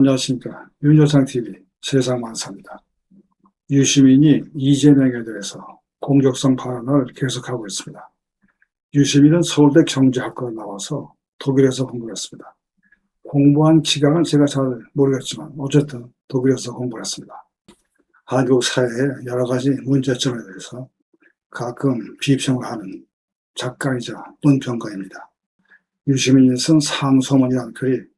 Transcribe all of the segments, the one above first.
안녕하십니까. 윤여상TV 세상만사입니다. 유시민이 이재명에 대해서 공격성 발언을 계속하고 있습니다. 유시민은 서울대 경제학과를 나와서 독일에서 공부했습니다. 공부한 기간은 제가 잘 모르겠지만 어쨌든 독일에서 공부했습니다. 한국 사회의 여러 가지 문제점에 대해서 가끔 비평을 하는 작가이자 문평가입니다. 유시민이 쓴 상소문이라는 글이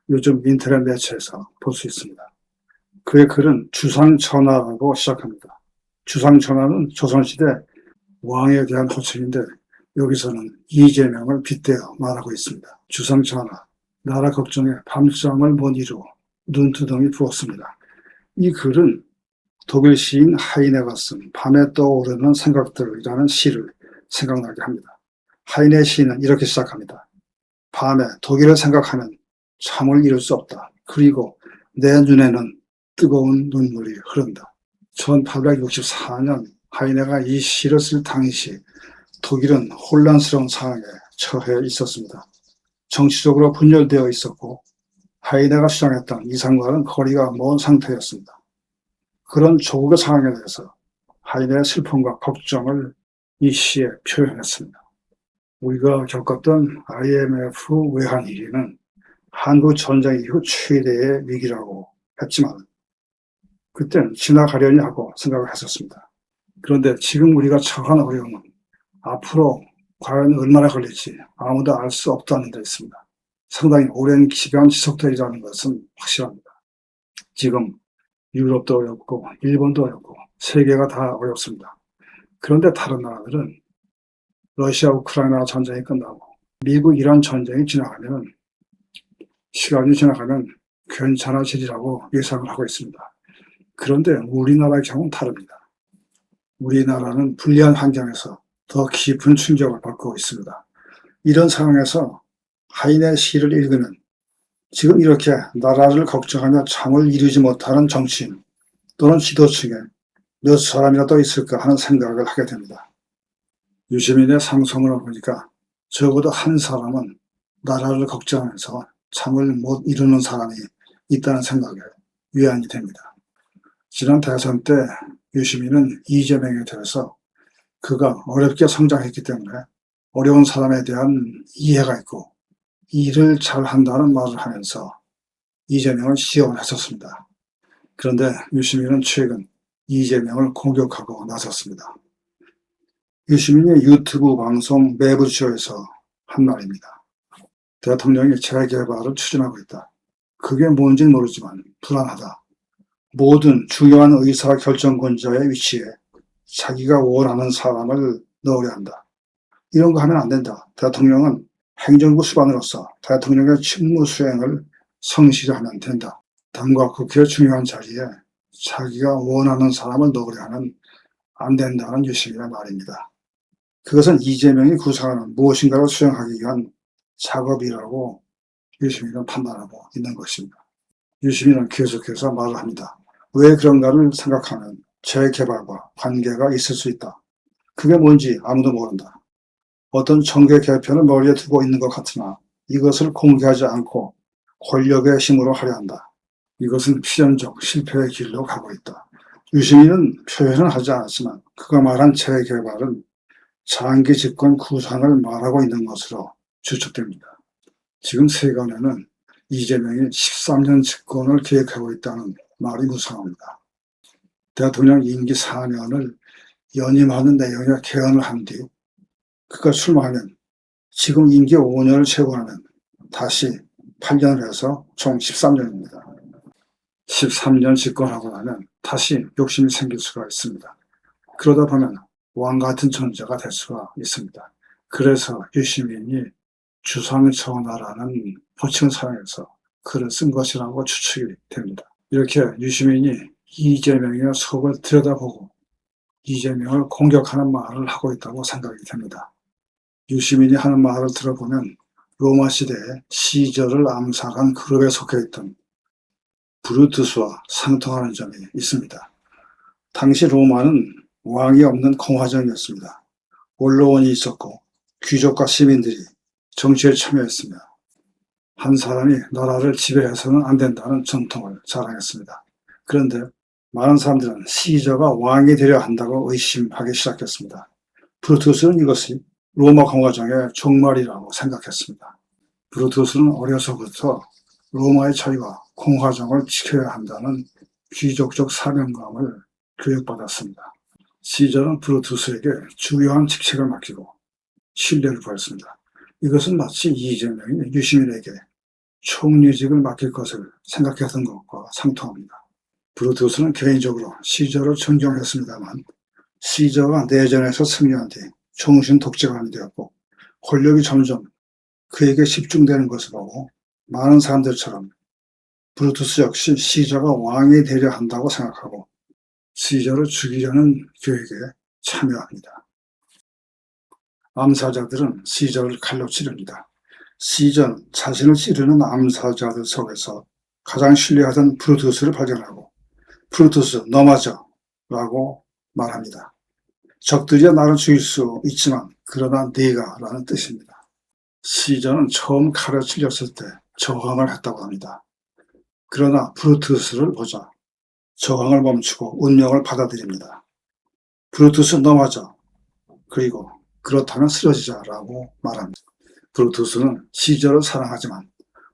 요즘 인터넷 매체에서 볼 수 있습니다. 그의 글은 주상전하라고 시작합니다. 주상전하는 조선시대 왕에 대한 호칭인데 여기서는 이재명을 빗대어 말하고 있습니다. 주상전하, 나라 걱정에 밤잠을 못 이루어 눈두덩이 부었습니다. 이 글은 독일 시인 하이네가 쓴 밤에 떠오르는 생각들이라는 시를 생각나게 합니다. 하이네 시인은 이렇게 시작합니다. 밤에 독일을 생각하면 잠을 이룰 수 없다. 그리고 내 눈에는 뜨거운 눈물이 흐른다. 1864년 하이네가 이 시를 쓸 당시 독일은 혼란스러운 상황에 처해 있었습니다. 정치적으로 분열되어 있었고 하이네가 주장했던 이상과는 거리가 먼 상태였습니다. 그런 조국의 상황에 대해서 하이네의 슬픔과 걱정을 이 시에 표현했습니다. 우리가 겪었던 IMF 외환 위기는 한국 전쟁 이후 최대의 위기라고 했지만 그때는 지나가려니 하고 생각을 했었습니다. 그런데 지금 우리가 처한 어려움은 앞으로 과연 얼마나 걸릴지 아무도 알 수 없다는 데 있습니다. 상당히 오랜 기간 지속되리라는 것은 확실합니다. 지금 유럽도 어렵고 일본도 어렵고 세계가 다 어렵습니다. 그런데 다른 나라들은 러시아 우크라이나 전쟁이 끝나고 미국 이란 전쟁이 지나가면 시간이 지나가면 괜찮아지리라고 예상을 하고 있습니다. 그런데 우리나라의 경우는 다릅니다. 우리나라는 불리한 환경에서 더 깊은 충격을 받고 있습니다. 이런 상황에서 하이네 시를 읽으면 지금 이렇게 나라를 걱정하며 잠을 이루지 못하는 정치인 또는 지도층에 몇 사람이라도 있을까 하는 생각을 하게 됩니다. 유시민의 상소문을 보니까 적어도 한 사람은 나라를 걱정하면서 잠을 못 이루는 사람이 있다는 생각에 위안이 됩니다. 지난 대선 때 유시민은 이재명에 대해서 그가 어렵게 성장했기 때문에 어려운 사람에 대한 이해가 있고 일을 잘한다는 말을 하면서 이재명을 지원했었습니다. 그런데 유시민은 최근 이재명을 공격하고 나섰습니다. 유시민이 유튜브 방송 매부쇼에서 한 말입니다. 대통령이 재개발을 추진하고 있다. 그게 뭔지는 모르지만 불안하다. 모든 중요한 의사결정권자의 위치에 자기가 원하는 사람을 넣으려 한다. 이런 거 하면 안 된다. 대통령은 행정부 수반으로서 대통령의 직무 수행을 성실히 하면 된다. 당과 국회의 중요한 자리에 자기가 원하는 사람을 넣으려 하면 안 된다는 유시민의 말입니다. 그것은 이재명이 구상하는 무엇인가를 수행하기 위한 작업이라고 유시민은 판단하고 있는 것입니다. 유시민은 계속해서 말을 합니다. 왜 그런가를 생각하면 재개발과 관계가 있을 수 있다. 그게 뭔지 아무도 모른다. 어떤 정계 개편을 머리에 두고 있는 것 같으나 이것을 공개하지 않고 권력의 힘으로 하려 한다. 이것은 필연적 실패의 길로 가고 있다. 유시민은 표현은 하지 않았지만 그가 말한 재개발은 장기 집권 구상을 말하고 있는 것으로 추측됩니다. 지금 세간에는 이재명이 13년 집권을 계획하고 있다는 말이 무성합니다. 대통령 임기 4년을 연임하는 내용의 개헌을 한 뒤 그가 출마하면 지금 임기 5년을 채우면 다시 8년을 해서 총 13년입니다. 13년 집권하고 나면 다시 욕심이 생길 수가 있습니다. 그러다 보면 왕 같은 존재가 될 수가 있습니다. 그래서 유시민이 주상전하라는 호칭을 사용해서 글을 쓴 것이라고 추측이 됩니다. 이렇게 유시민이 이재명의 속을 들여다보고 이재명을 공격하는 말을 하고 있다고 생각이 됩니다. 유시민이 하는 말을 들어보면 로마 시대에 시저를 암살한 그룹에 속해 있던 브루투스와 상통하는 점이 있습니다. 당시 로마는 왕이 없는 공화정이었습니다. 원로원이 있었고 귀족과 시민들이 정치에 참여했으며 한 사람이 나라를 지배해서는 안 된다는 전통을 자랑했습니다. 그런데 많은 사람들은 시저가 왕이 되려 한다고 의심하기 시작했습니다. 브루투스는 이것이 로마 공화정의 종말이라고 생각했습니다. 브루투스는 어려서부터 로마의 자유와 공화정을 지켜야 한다는 귀족적 사명감을 교육받았습니다. 시저는 브루투스에게 중요한 직책을 맡기고 신뢰를 보였습니다. 이것은 마치 이재명이 유시민에게 총리직을 맡길 것을 생각했던 것과 상통합니다. 브루투스는 개인적으로 시저를 존경했습니다만 시저가 내전에서 승리한 뒤 종신 독재관이 되었고 권력이 점점 그에게 집중되는 것을 보고 많은 사람들처럼 브루투스 역시 시저가 왕이 되려 한다고 생각하고 시저를 죽이려는 계획에 참여합니다. 암사자들은 시저를 칼로 찌릅니다. 시저는 자신을 찌르는 암사자들 속에서 가장 신뢰하던 브루투스를 발견하고 브루투스 너 맞아 라고 말합니다. 적들이야 나를 죽일 수 있지만 그러나 네가 라는 뜻입니다. 시저는 처음 칼에 찔렸을 때 저항을 했다고 합니다. 그러나 브루투스를 보자 저항을 멈추고 운명을 받아들입니다. 브루투스 너 맞아. 그리고 그렇다면 쓰러지자라고 말합니다. 브루투스는 시저를 사랑하지만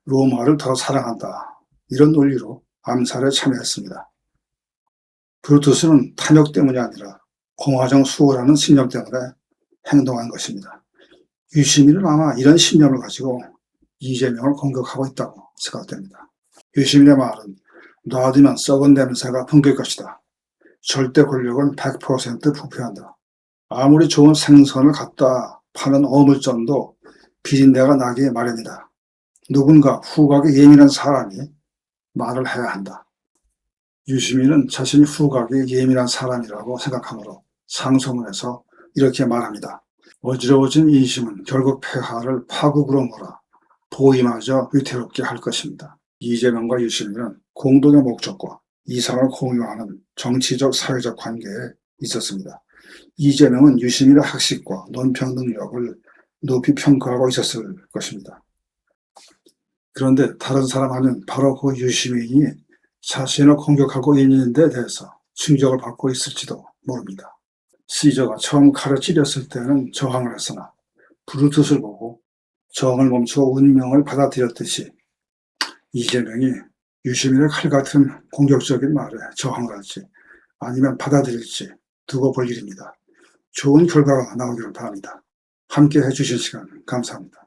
로마를 더 사랑한다. 이런 논리로 암살에 참여했습니다. 브루투스는 탐욕 때문이 아니라 공화정 수호라는 신념 때문에 행동한 것입니다. 유시민은 아마 이런 신념을 가지고 이재명을 공격하고 있다고 생각됩니다. 유시민의 말은 놔두면 썩은 냄새가 풍길 것이다. 절대 권력은 100% 부패한다. 아무리 좋은 생선을 갖다 파는 어물전도 비린내가 나기 마련이다. 누군가 후각에 예민한 사람이 말을 해야 한다. 유시민은 자신이 후각에 예민한 사람이라고 생각하므로 상소문에서 이렇게 말합니다. 어지러워진 인심은 결국 폐하를 파국으로 몰아 보위마저 위태롭게 할 것입니다. 이재명과 유시민은 공동의 목적과 이상을 공유하는 정치적 사회적 관계에 있었습니다. 이재명은 유시민의 학식과 논평 능력을 높이 평가하고 있었을 것입니다. 그런데 다른 사람은 바로 그 유시민이 자신을 공격하고 있는 데 대해서 충격을 받고 있을지도 모릅니다. 시저가 처음 칼을 찌렸을 때는 저항을 했으나 브루투스를 보고 저항을 멈추고 운명을 받아들였듯이 이재명이 유시민의 칼 같은 공격적인 말에 저항을 할지 아니면 받아들일지 두고 볼 일입니다. 좋은 결과가 나오기를 바랍니다. 함께 해주신 시간 감사합니다.